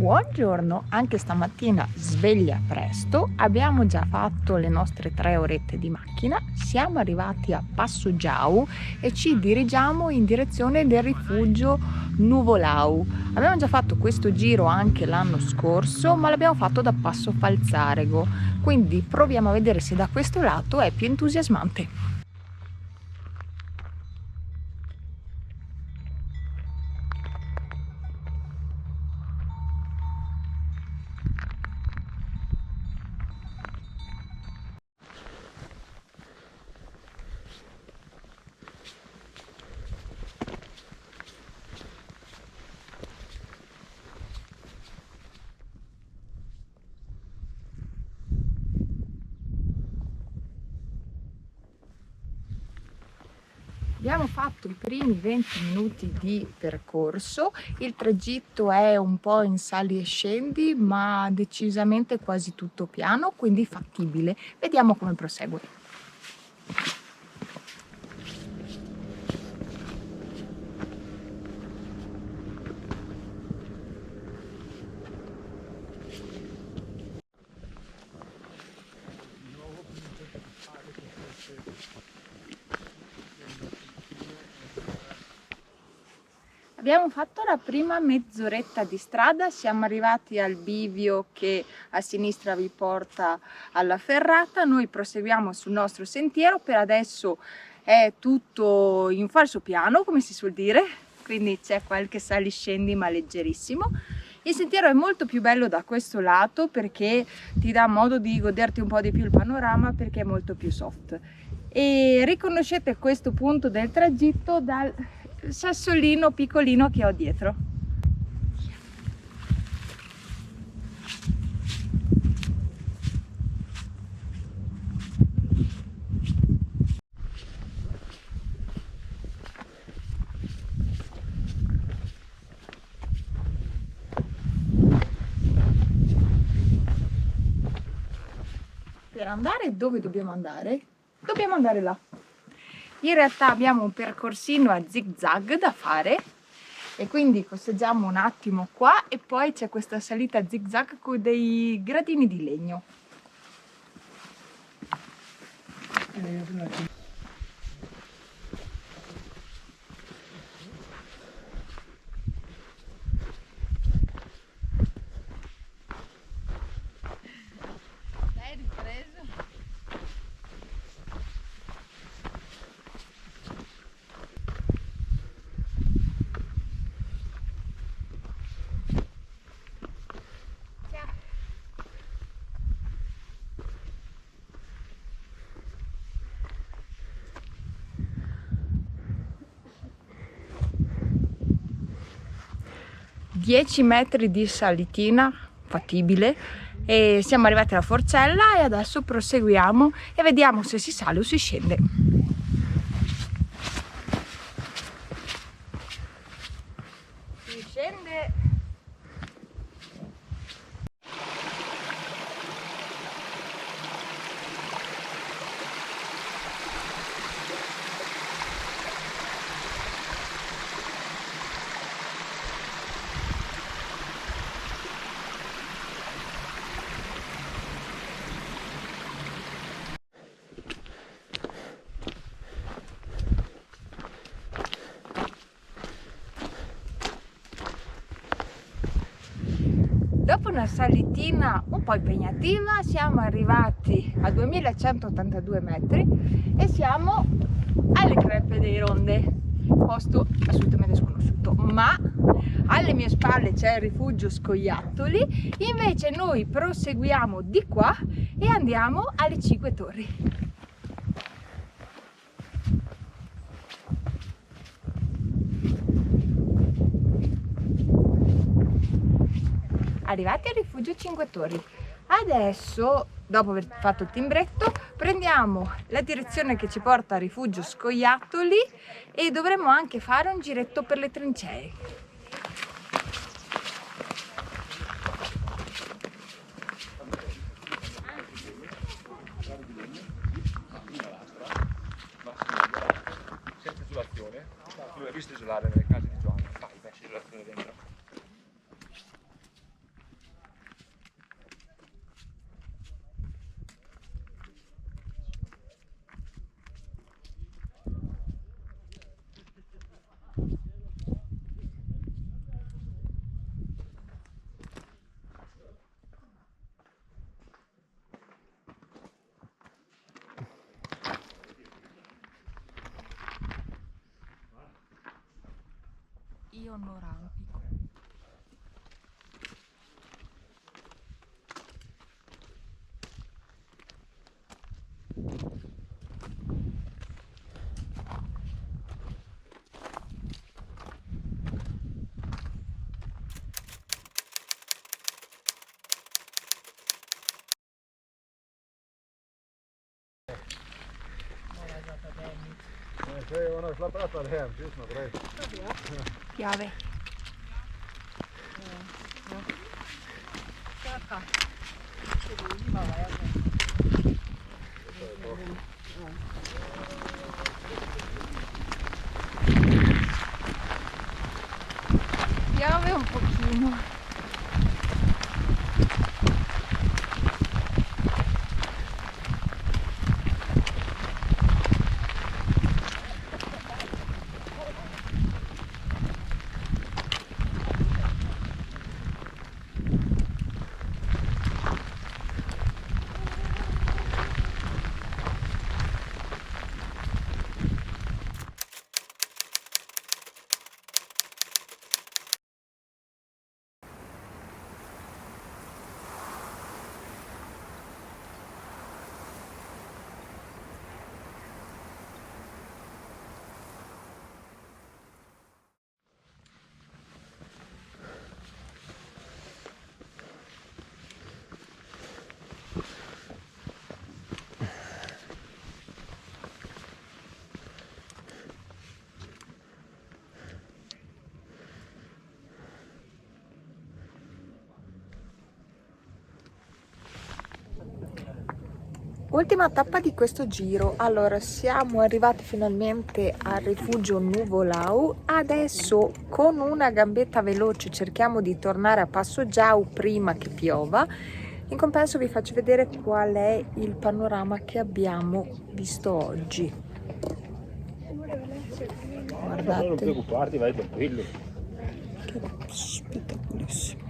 Buongiorno, anche stamattina sveglia presto, abbiamo già fatto le nostre 3 orette di macchina, siamo arrivati a Passo Giau e ci dirigiamo in direzione del rifugio Nuvolau. Abbiamo già fatto questo giro anche l'anno scorso, ma l'abbiamo fatto da Passo Falzarego, quindi proviamo a vedere se da questo lato è più entusiasmante. Abbiamo fatto i primi 20 minuti di percorso, il tragitto è un po' in sali e scendi, ma decisamente quasi tutto piano, quindi fattibile. Vediamo come prosegue. Abbiamo fatto la prima mezz'oretta di strada, siamo arrivati al bivio che a sinistra vi porta alla ferrata, noi proseguiamo sul nostro sentiero, per adesso è tutto in falso piano, come si suol dire, quindi c'è qualche saliscendi ma leggerissimo. Il sentiero è molto più bello da questo lato perché ti dà modo di goderti un po' di più il panorama perché è molto più soft. E riconoscete questo punto del tragitto dal sassolino piccolino che ho dietro. Per andare dove dobbiamo andare? Dobbiamo andare là. In realtà abbiamo un percorsino a zig zag da fare e quindi costeggiamo un attimo qua e poi c'è questa salita a zig zag con dei gradini di legno. Dieci metri di salitina fattibile e siamo arrivati alla forcella e adesso proseguiamo e vediamo se si sale o si scende. Si scende. Dopo una salitina un po' impegnativa siamo arrivati a 2182 metri e siamo alle Crepe dei Ronde, posto assolutamente sconosciuto, ma alle mie spalle c'è il rifugio Scoiattoli, invece noi proseguiamo di qua e andiamo alle 5 Torri. Arrivati al rifugio 5 Torri, adesso dopo aver fatto il timbretto prendiamo la direzione che ci porta al rifugio Scoiattoli e dovremo anche fare un giretto per le trincee. Senza isolazione, tu l'hai visto isolare nelle case di Giovanni, fai isolazione dentro. io non rampico. Se on nog slapp rattade hem, lyssna på dig. Piove. Piove un pochino. Ultima tappa di questo giro. Allora, siamo arrivati finalmente al rifugio Nuvolau. Adesso con una gambetta veloce cerchiamo di tornare a Passo Giau prima che piova. In compenso vi faccio vedere qual è il panorama che abbiamo visto oggi. Guardate. Non preoccuparti, vai tranquillo. Che spettacolissimo.